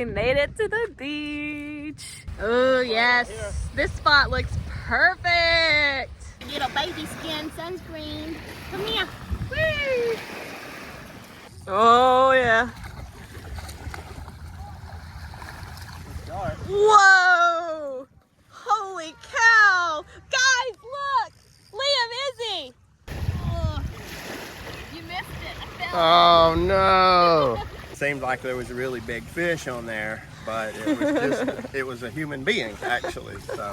we made it to the beach. Oh yes, this spot looks perfect. Little baby skin sunscreen. Come here. Whee! Oh yeah. Whoa! Holy cow! Guys, look! Liam, Izzy! Oh, you missed it. I fell. Oh no! Seemed like there was a really big fish on there, but it was just, it was a human being actually. So.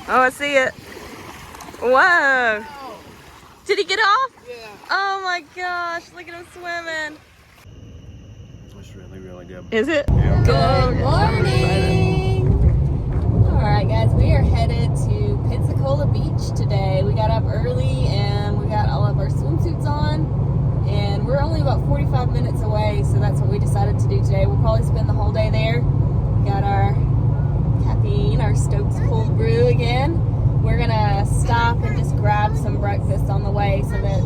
Oh, I see it. Whoa! Did he get off? Yeah. Oh my gosh, look at him swimming. It's really, really good. Is it? Yeah. Good morning. All right, guys, we are headed to Pensacola Beach today. We got up early and we got all of our swimsuits on, and we're only about 45 minutes away, so that's what we decided to do today. We'll probably spend the whole day there. We got our caffeine, our Stokes cold brew again. We're gonna stop and just grab some breakfast on the way so that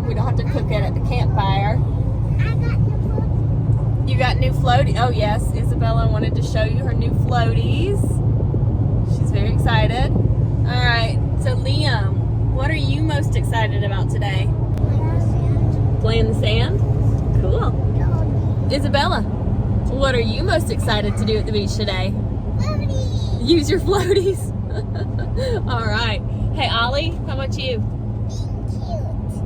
we don't have to cook it at the campfire. You got new floaties? Oh yes, Isabella wanted to show you her new floaties. She's very excited. All right, so Liam, what are you most excited about today? Play in the sand. Cool. Isabella, what are you most excited to do at the beach today? Floaties. Use your floaties. All right. Hey, Ollie, how about you? Being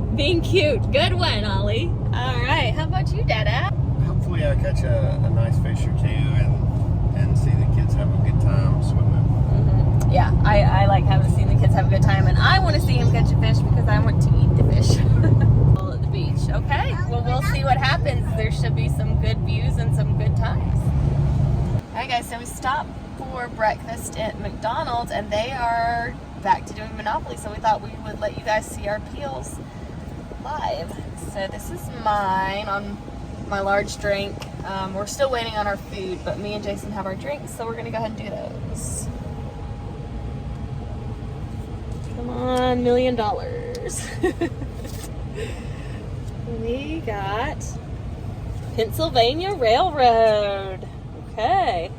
cute. Being cute. Good one, Ollie. All right. How about you, Dada? Hopefully I catch a nice fish or two and see the kids have a good time swimming. Mm-hmm. Yeah, I like having seen the kids have a good time, and I want to see him catch a fish because I want to eat the fish. All at the beach. Okay. Well, we'll see what happens. There should be some good views and some good times. All right, guys. So we stopped for breakfast at McDonald's, and they are back to doing Monopoly, so we thought we would let you guys see our peels live. So this is mine on my large drink. We're still waiting on our food, but me and Jason have our drinks, so we're gonna go ahead and do those. Come on, $1 million. We got Pennsylvania Railroad. Okay.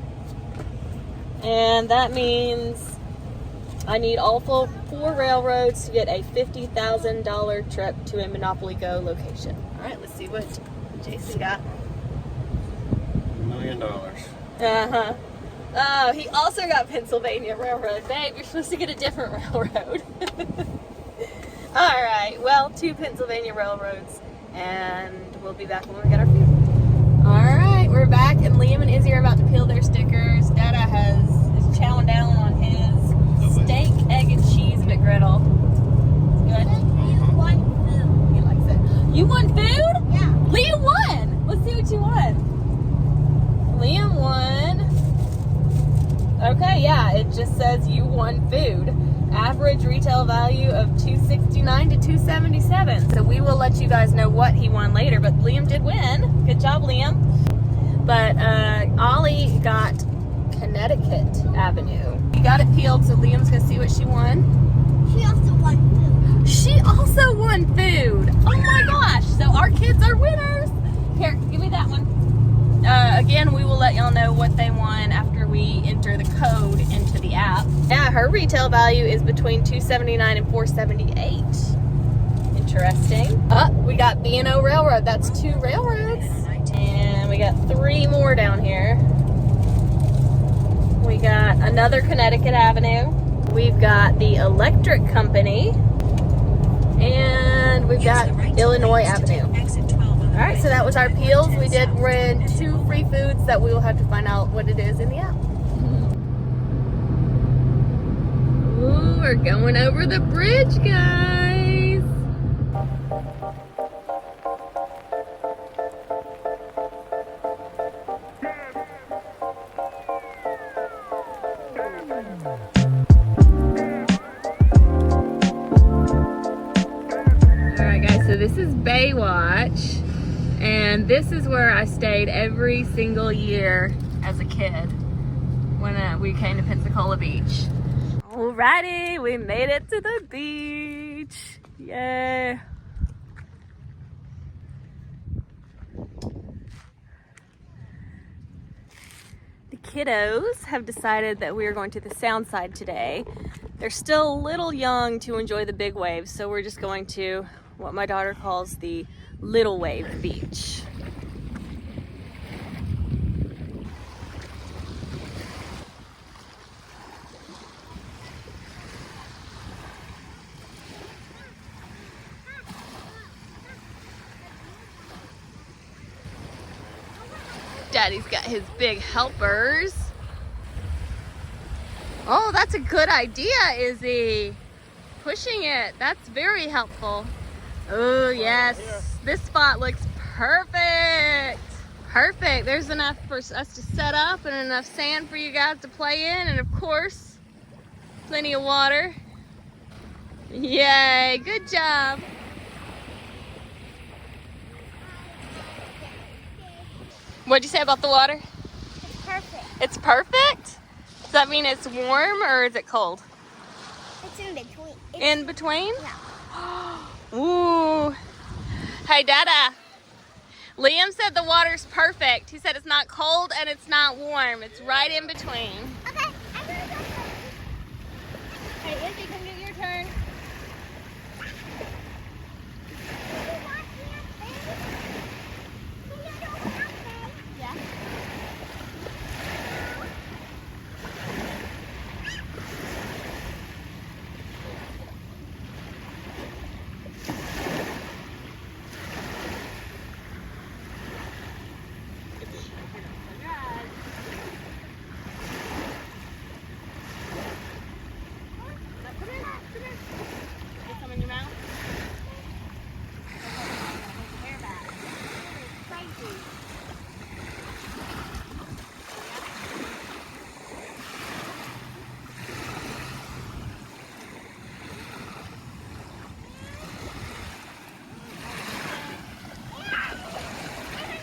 And that means I need all four railroads to get a $50,000 trip to a Monopoly Go location. All right, let's see what Jason got. $1 million. Uh-huh. Oh, he also got Pennsylvania Railroad. Babe, you're supposed to get a different railroad. All right, well, 2 Pennsylvania Railroads, and we'll be back when we get our food. All right, we're back, and Liam and Izzy are about to peel their stickers. Dada is chowing down on his steak, egg, and cheese McGriddle. Good? You want food. He likes it. You won food? Yeah. Liam won! Let's see what you won. Liam won. Okay, yeah, it just says you won food. Average retail value of $269 to $277. So we will let you guys know what he won later, but Liam did win. Good job, Liam. But Ollie got Connecticut Avenue. You got it peeled, so Liam's gonna see what she won. She also won food. She also won food. Oh my gosh! So our kids are winners. Here, give me that one. Again, we will let y'all know what they won after we enter the code into the app. Yeah, her retail value is between $279 and $478. Interesting. We got B&O Railroad. That's 2 railroads. And we got 3 more down here. We got another Connecticut Avenue. We've got the Electric Company. And we've got Illinois Avenue. All right, so that was our peels. We did win 2 free foods that we will have to find out what it is in the app. Ooh, we're going over the bridge, guys. All right, guys, so this is Baywatch. And this is where I stayed every single year as a kid when we came to Pensacola Beach. Alrighty, we made it to the beach. Yay. The kiddos have decided that we are going to the sound side today. They're still a little young to enjoy the big waves, so we're just going to what my daughter calls the little wave beach. Daddy's got his big helpers. Oh, that's a good idea, Izzy. Pushing it, that's very helpful. Oh, yes. This spot looks perfect. Perfect. There's enough for us to set up and enough sand for you guys to play in. And of course, plenty of water. Yay, good job. What'd you say about the water? It's perfect. It's perfect? Does that mean it's warm or is it cold? It's in between. In between? Yeah. Ooh. Hey, Dada. Liam said the water's perfect. He said it's not cold and it's not warm. It's right in between. Okay, I'm gonna go first. Hey, Izzy, come get your turn. Yeah. Get some in your mouth.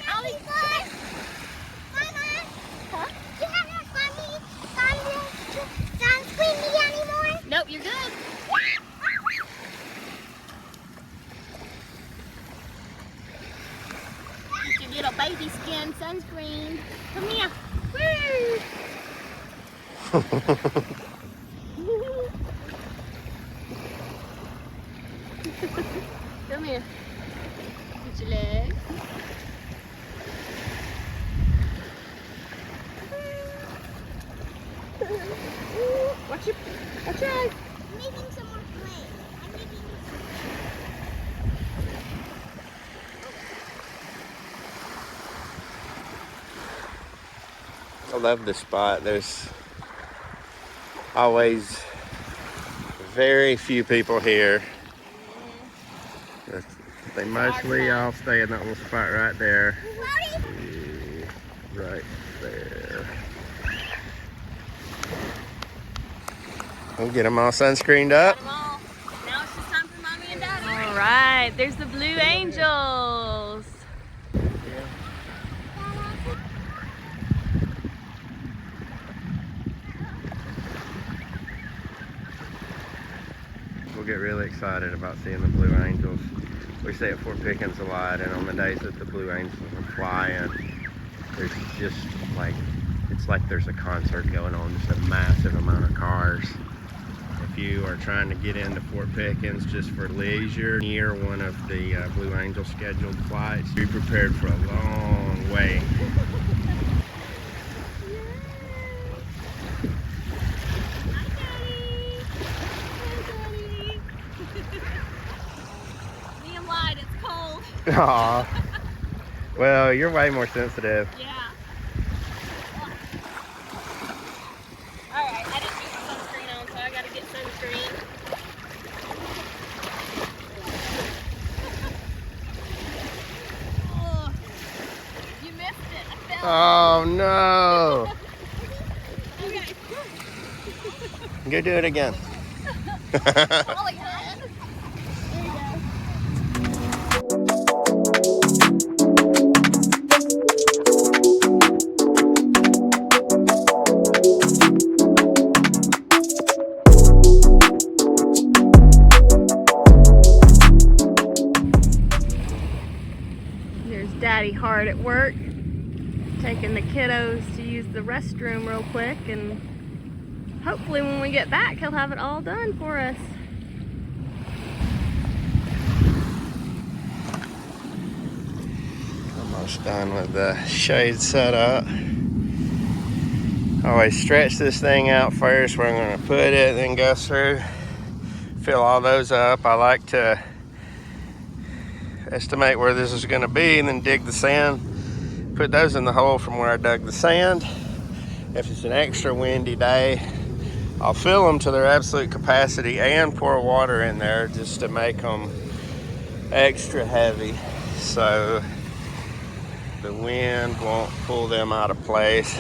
Ollie, good. Mama. Huh? You haven't sunscreen me anymore? Nope, you're good. Get your little baby skin sunscreen. Come here. Woo! Come here. Get your legs. Watch your eyes. I'm making some more play. I'm making I love this spot. There's always very few people here. They mostly all stay in that little spot right there. Right there. We'll get them all sunscreened up. Now it's just time for Mommy and Daddy. All right, there's the Blue Angels. We'll get really excited about seeing the Blue Angels. We stay at Fort Pickens a lot, and on the days that the Blue Angels are flying, there's just like, it's like there's a concert going on, just a massive amount of cars. If you are trying to get into Fort Pickens just for leisure, near one of the Blue Angel scheduled flights, be prepared for a long wait. Liam lied, it's cold. Aw. Well, you're way more sensitive. Yeah. Alright, I didn't put sunscreen on, so I gotta get sunscreen. Oh, you missed it. I fell. Oh no. Okay. Go do it again. Ollie had. There you go. There's Daddy hard at work, taking the kiddos to use use the restroom real quick, and hopefully when we get back, he'll have it all done for us. Almost done with the shade set up. Always stretch this thing out first where I'm going to put it, then go through, fill all those up. I like to estimate where this is going to be and then dig the sand, put those in the hole from where I dug the sand. If it's an extra windy day, I'll fill them to their absolute capacity and pour water in there just to make them extra heavy so the wind won't pull them out of place.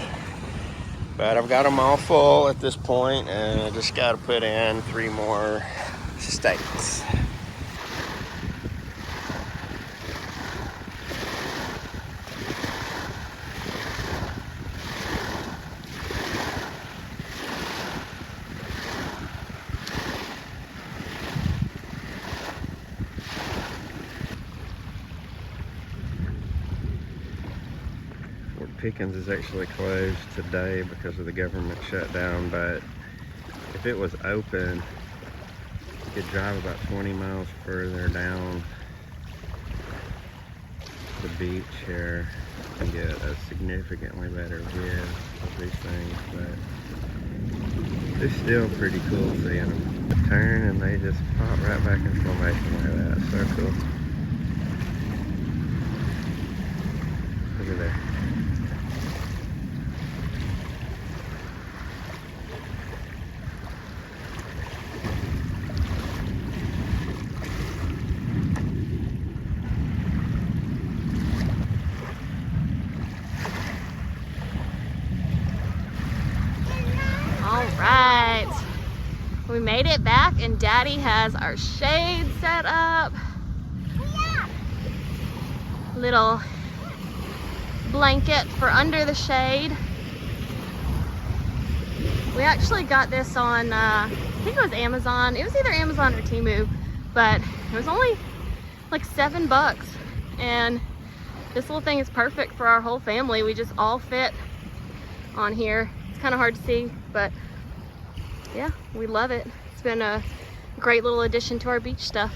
But I've got them all full at this point, and I just got to put in 3 more stakes. Pickens is actually closed today because of the government shutdown, but if it was open, you could drive about 20 miles further down the beach here and get a significantly better view of these things, but it's still pretty cool seeing them turn and they just pop right back in formation like that. So cool. Look at that. We made it back and Daddy has our shade set up. Yeah. Little blanket for under the shade. We actually got this on, I think it was Amazon. It was either Amazon or Temu, but it was only like $7. And this little thing is perfect for our whole family. We just all fit on here. It's kind of hard to see, but yeah, we love it. It's been a great little addition to our beach stuff.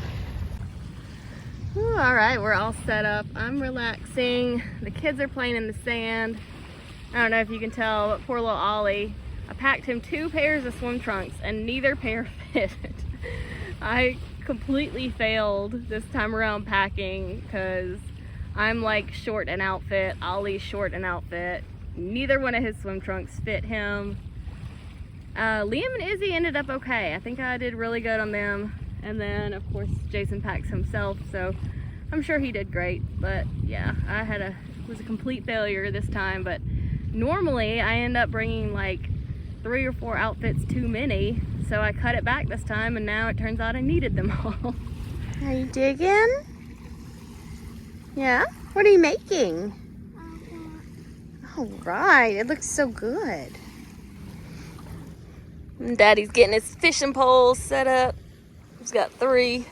Ooh, all right, we're all set up. I'm relaxing. The kids are playing in the sand. I don't know if you can tell, but poor little Ollie. I packed him 2 pairs of swim trunks and neither pair fitted. I completely failed this time around packing because I'm like short an outfit. Ollie's short an outfit. Neither one of his swim trunks fit him. Liam and Izzy ended up okay. I think I did really good on them. And then of course Jason packs himself, so I'm sure he did great. But yeah, it was a complete failure this time. But normally I end up bringing like 3 or 4 outfits too many, so I cut it back this time, and now it turns out I needed them all. Are you digging? Yeah? What are you making? All right, it looks so good. And Daddy's getting his fishing poles set up. He's got 3.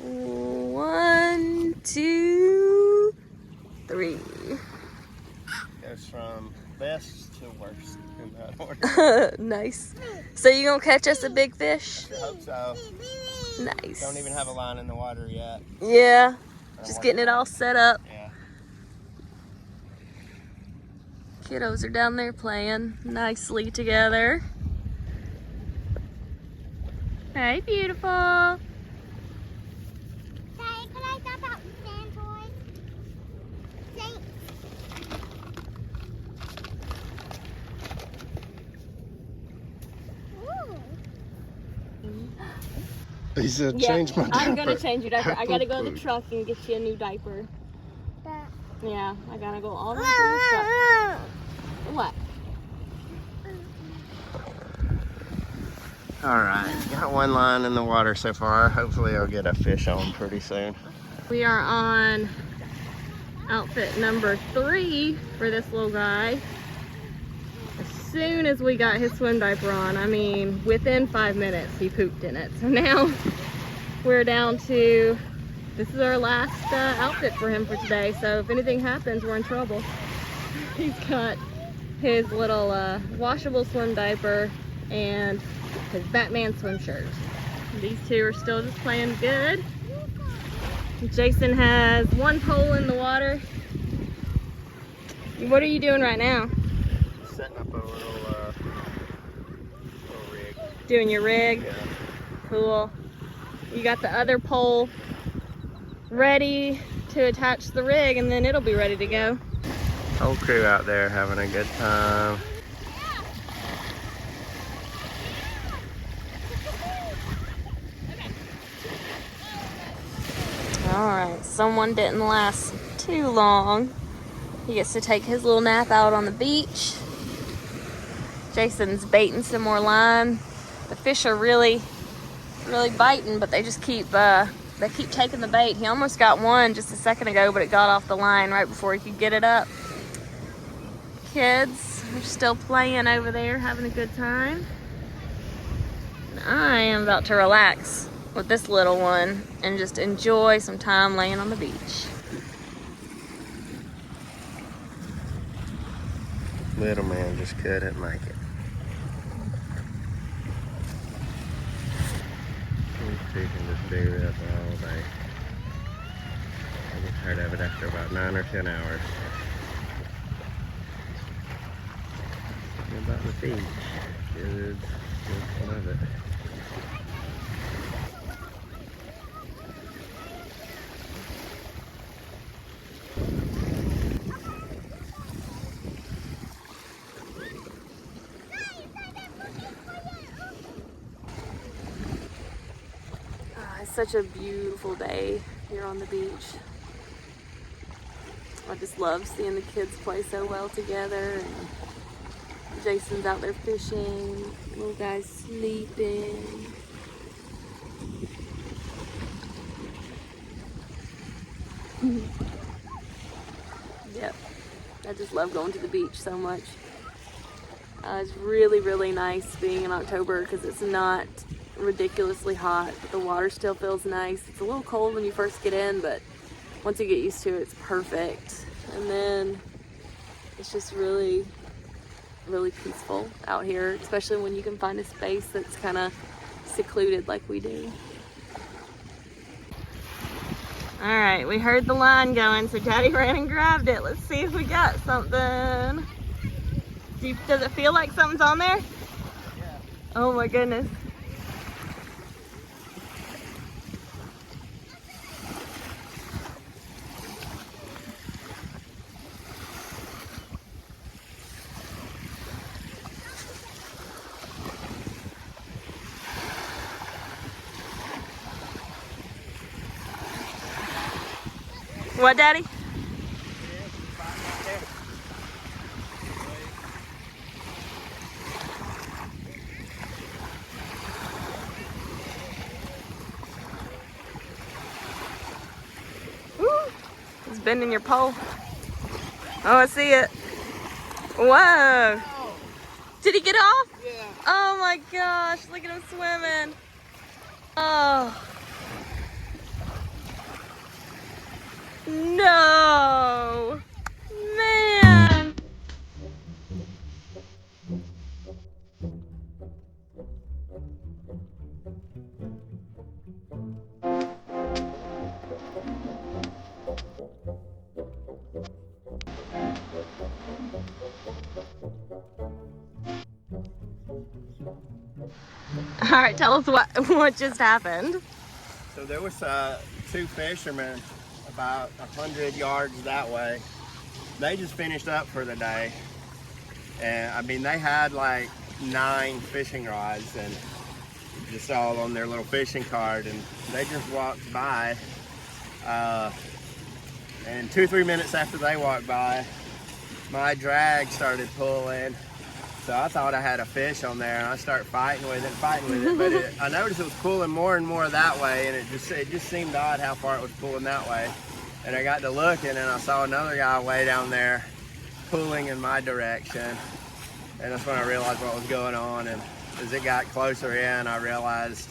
1, 2, 3. Goes from best to worst in that order. Nice. So you gonna catch us a big fish? I hope so. Nice. Don't even have a line in the water yet. Yeah. Just getting it all set up. Yeah. Kiddos are down there playing nicely together. Hey, beautiful. Daddy, can I stop out the sand toys? Thanks. Ooh. He said, change my diaper. I'm gonna change your diaper. I gotta go to the truck and get you a new diaper. That. Yeah, I gotta go all the way to the truck. What? Alright, got 1 line in the water so far. Hopefully I'll get a fish on pretty soon. We are on outfit number 3 for this little guy. As soon as we got his swim diaper on, I mean, within 5 minutes he pooped in it. So now we're down to, this is our last outfit for him for today. So if anything happens, we're in trouble. He's got his little washable swim diaper and his Batman swim shirt. These two are still just playing good. Jason has one pole in the water. What are you doing right now? Setting up a little rig. Doing your rig? Yeah. Cool. You got the other pole ready to attach the rig, and then it'll be ready to go. Whole crew out there having a good time. Alright, someone didn't last too long. He gets to take his little nap out on the beach. Jason's baiting some more line. The fish are really biting, but they just keep taking the bait. He almost got one just a second ago, but it got off the line right before he could get it up. Kids are still playing over there, having a good time. And I am about to relax with this little one and just enjoy some time laying on the beach. Little man just couldn't make it. These two can just do this all day. I get tired of it after about 9 or 10 hours. What about the beach? Good. Just love it. It's such a beautiful day here on the beach. I just love seeing the kids play so well together. And Jason's out there fishing, little guy's sleeping. Yep, I just love going to the beach so much. It's really nice being in October because it's not ridiculously hot, but the water still feels nice. It's a little cold when you first get in, but once you get used to it, it's perfect. And then it's just really peaceful out here, especially when you can find a space that's kind of secluded like we do. All right, we heard the line going, so Daddy ran and grabbed it. Let's see if we got something. Does it feel like something's on there? Yeah. Oh my goodness. What, Daddy? Woo! It's bending your pole. Oh, I see it. Whoa! Did he get off? Yeah. Oh my gosh, look at him swimming. Oh. No! Man! All right, tell us what just happened. So there was two fishermen about 100 yards that way. They just finished up for the day, and I mean they had like 9 fishing rods and just all on their little fishing cart, and they just walked by, and 2-3 minutes after they walked by, my drag started pulling. So I thought I had a fish on there, and I started fighting with it, but I noticed it was pulling more and more that way, and it just seemed odd how far it was pulling that way. And I got to looking, and I saw another guy way down there pulling in my direction, and that's when I realized what was going on. And as it got closer in, I realized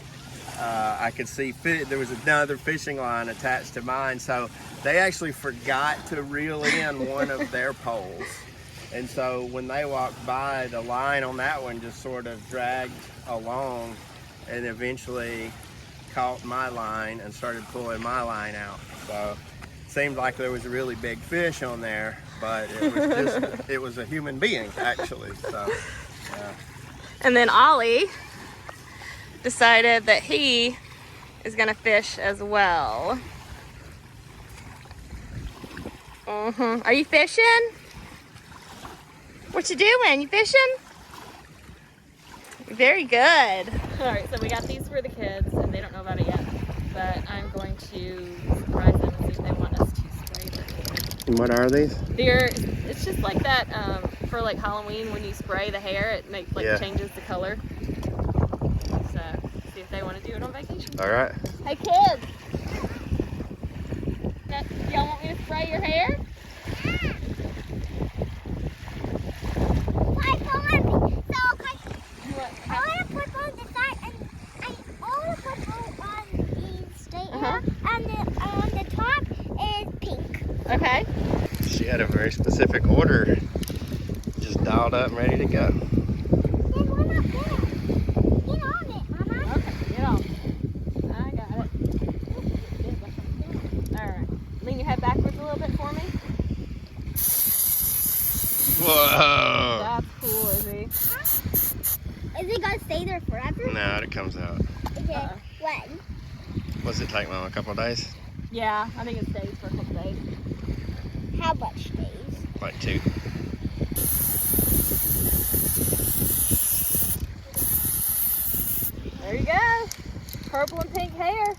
I could see there was another fishing line attached to mine, so they actually forgot to reel in one of their poles. And so when they walked by, the line on that one just sort of dragged along and eventually caught my line and started pulling my line out. So it seemed like there was a really big fish on there, but it was just, it was a human being actually. So, yeah. And then Ollie decided that he is gonna fish as well. Are you fishing? What you doing? You fishing? Very good. All right, so we got these for the kids, and they don't know about it yet. But I'm going to surprise them and see if they want us to spray their hair. And what are these? It's just like that for like Halloween when you spray the hair, it makes changes the color. So see if they want to do it on vacation. All right. Hey kids, y'all want me to spray your hair? Okay. She had a very specific order, just dialed up and ready to go. Then why not there? Get on it, Mama. Okay, get on. I got it. All right. Lean your head backwards a little bit for me. Whoa! That's cool, Izzy. Is it gonna stay there forever? No, it comes out. Okay. When? What's it take, Mom? A couple of days? Yeah, I think it stays for a couple days. How much days? Like 2. There you go. Purple and pink hair.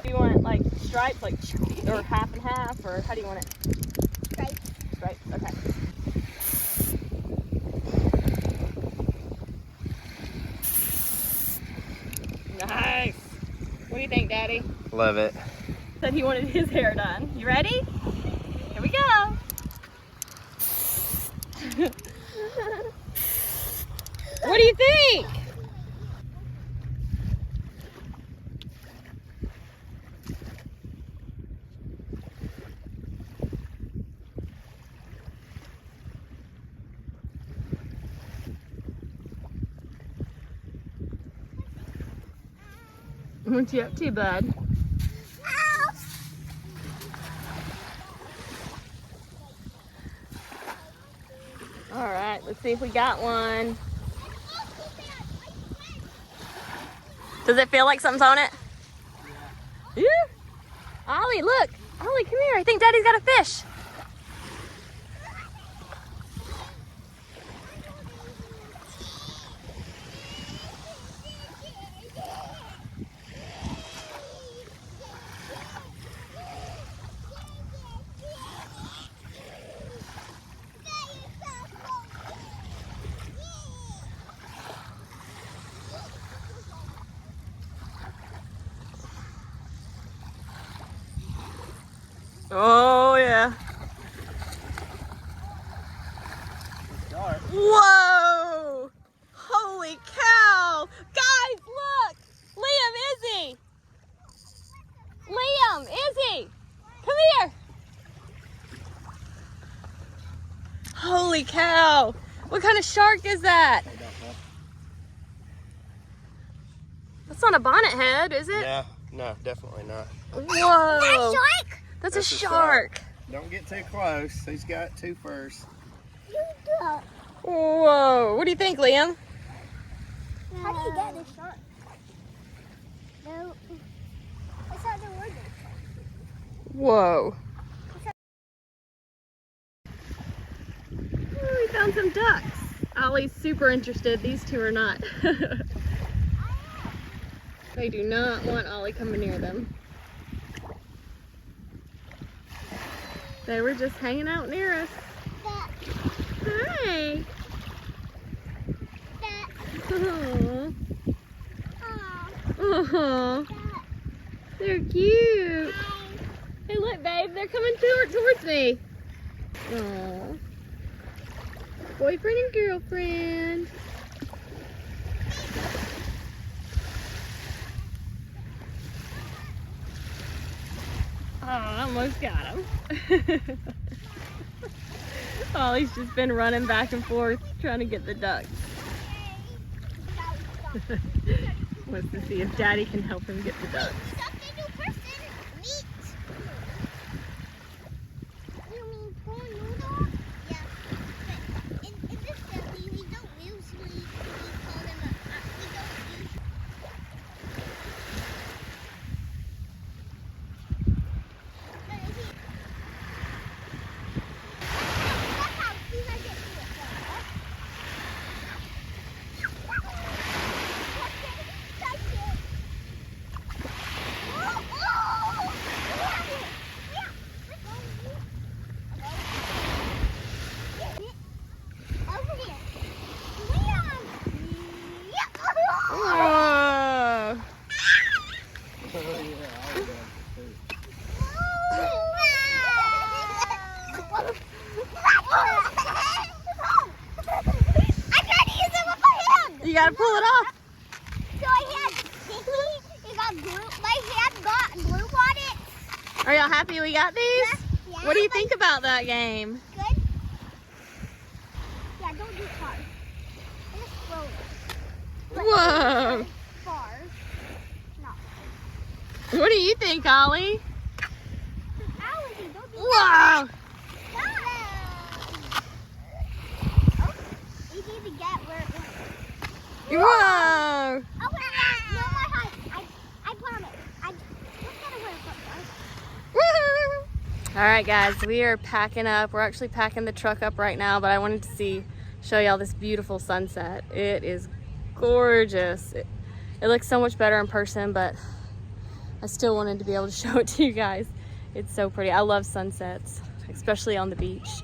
Do you want it like stripes, like or half and half, or how do you want it? Stripes. Stripes. Okay. Nice. What do you think, Daddy? Love it. Said he wanted his hair done. You ready? Here we go. What do you think? What you up to, bud? All right, let's see if we got one. Does it feel like something's on it? Yeah. Ollie, look. Ollie, come here. I think Daddy's got a fish. Oh, yeah. Whoa! Holy cow! Guys, look! Liam, Izzy! Liam, Izzy! Come here! Holy cow! What kind of shark is that? That's not a bonnet head, is it? Yeah, no, definitely not. Whoa! Shark? That's a shark. Don't get too close. He's got 2 first. You do. Whoa! What do you think, Liam? How do you get this shark? No. It's not the word. Whoa! Oh, we found some ducks. Ollie's super interested. These two are not. They do not want Ollie coming near them. They were just hanging out near us. Hi. Aww. Aww. They're cute. Hey, look, babe. They're coming towards me. Aww. Boyfriend and girlfriend. almost got him. Ollie's just been running back and forth trying to get the ducks. Wants to see if Daddy can help him get the ducks. You gotta pull it off. So I had it got glue. My hand got glue on it. Are y'all happy we got these? Yeah, What do you think about that game? Good. Yeah, don't do it hard. Just throw it. Whoa. Far. Not What do you think, Ollie? Allison, don't do Whoa. Oh, you need to get where it went. Whoa. Oh, no, my height. I promise. I just gotta wear something. All right, guys, we are packing up. We're actually packing the truck up right now, but I wanted to show y'all this beautiful sunset. It is gorgeous. It looks so much better in person, but I still wanted to be able to show it to you guys. It's so pretty. I love sunsets, especially on the beach.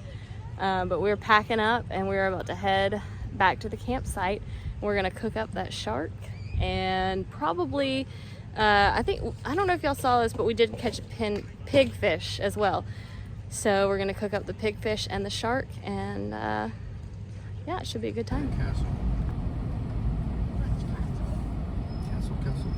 But we're packing up and we're about to head back to the campsite. We're gonna cook up that shark and probably, I don't know if y'all saw this, but we did catch a pigfish as well. So we're gonna cook up the pigfish and the shark, and yeah, it should be a good time. Castle. Castle.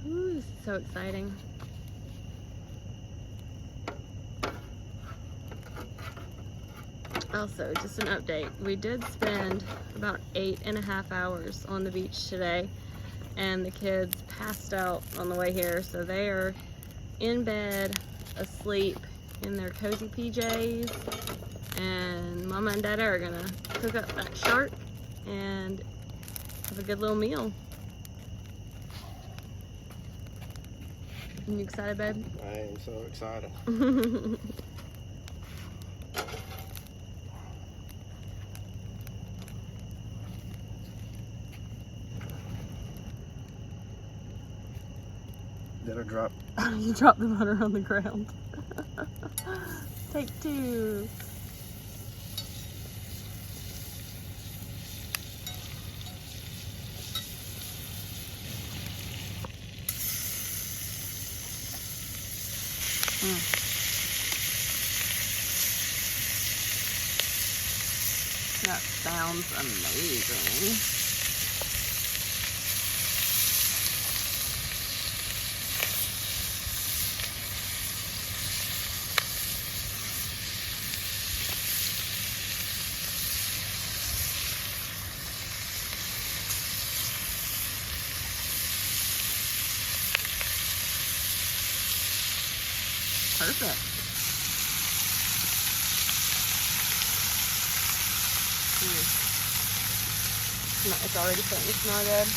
Ooh, this is so exciting. Also, just an update. We did spend about 8.5 hours on the beach today, and the kids passed out on the way here, so they are in bed, asleep in their cozy PJs, and Mama and Dada are gonna cook up that shark and have a good little meal. You excited, babe? I am so excited. Did I drop? You dropped the butter on the ground. Take two. That sounds amazing. Perfect. It's already starting to smell good.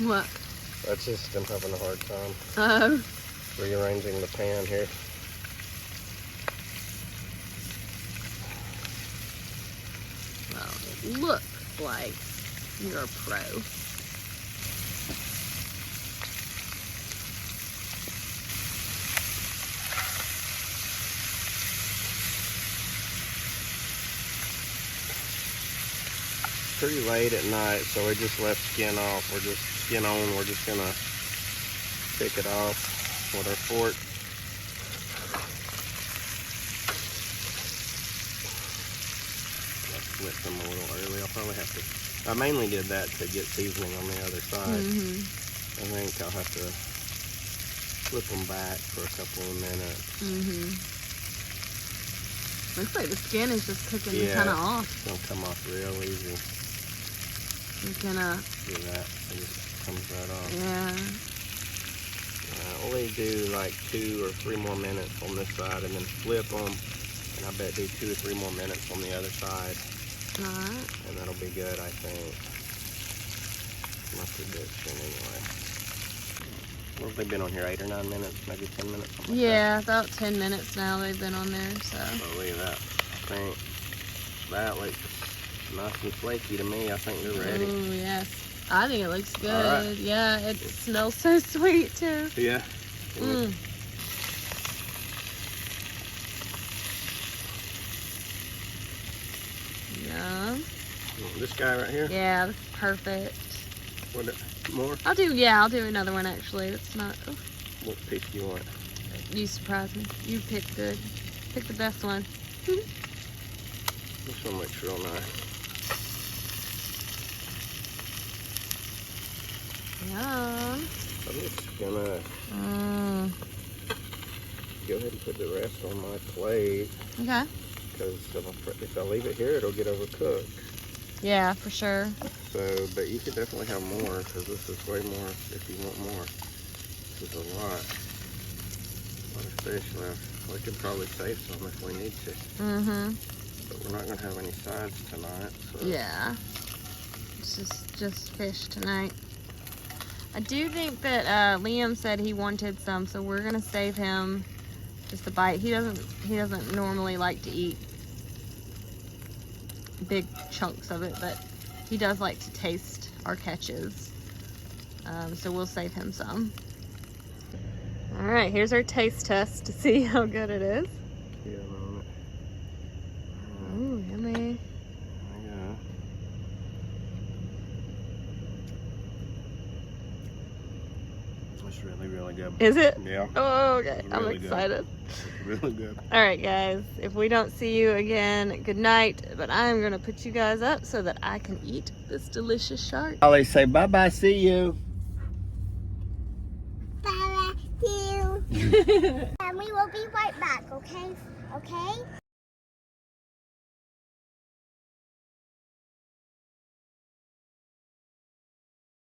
What? That's just, I'm having a hard time Oh. rearranging the pan here. Well, it looks like you're a pro. Pretty late at night, so we just left skin off. We're just skin on. We're just gonna pick it off with our fork. I'll flip them a little early. I'll probably have to. I mainly did that to get seasoning on the other side. I think I'll have to flip them back for a couple of minutes. Looks like the skin is just cooking Yeah, kind of off. it's gonna come off real easy. It's gonna. Do that. It just comes right off. Yeah. Only do like 2 or 3 more minutes on this side and then flip them, and I bet do 2 or 3 more minutes on the other side. Alright. And that'll be good, I think. My prediction anyway. What have they been on here, 8 or 9 minutes, maybe 10 minutes? Something like Yeah, about 10 minutes now they've been on there, so. that. Oh, look at that. I think that looks nice and flaky to me. I think they're ready. Oh, yes. I think it looks good. All right. Yeah, it smells so sweet too. Yeah. Mm. Yeah. This guy right here? Yeah, that's perfect. What, more? I'll do another one actually. It's not, oh, What piece do you want? you surprised me. You picked good. Pick the best one. This one looks real nice. Yeah. I'm just gonna go ahead and put the rest on my plate, Okay. because if I leave it here, it'll get overcooked. Yeah, for sure. So, but you could definitely have more, because this is way more if you want more. This is a lot of fish left. We could probably save some if we need to. But we're not gonna have any sides tonight, so. Yeah. It's just fish tonight. I do think that Liam said he wanted some, so we're gonna save him just a bite. He doesn't normally like to eat big chunks of it, but he does like to taste our catches. So we'll save him some. All right, here's our taste test to see how good it is. Yeah, on it. Ooh, yummy. Yeah. It's really, really good. Is it? Yeah. Oh, okay. It's I'm really good. excited. Really good. All right, guys. If we don't see you again, good night. But I'm going to put you guys up so that I can eat this delicious shark. Ollie, say bye-bye, see you. Bye, you. And we will be right back, okay? Okay?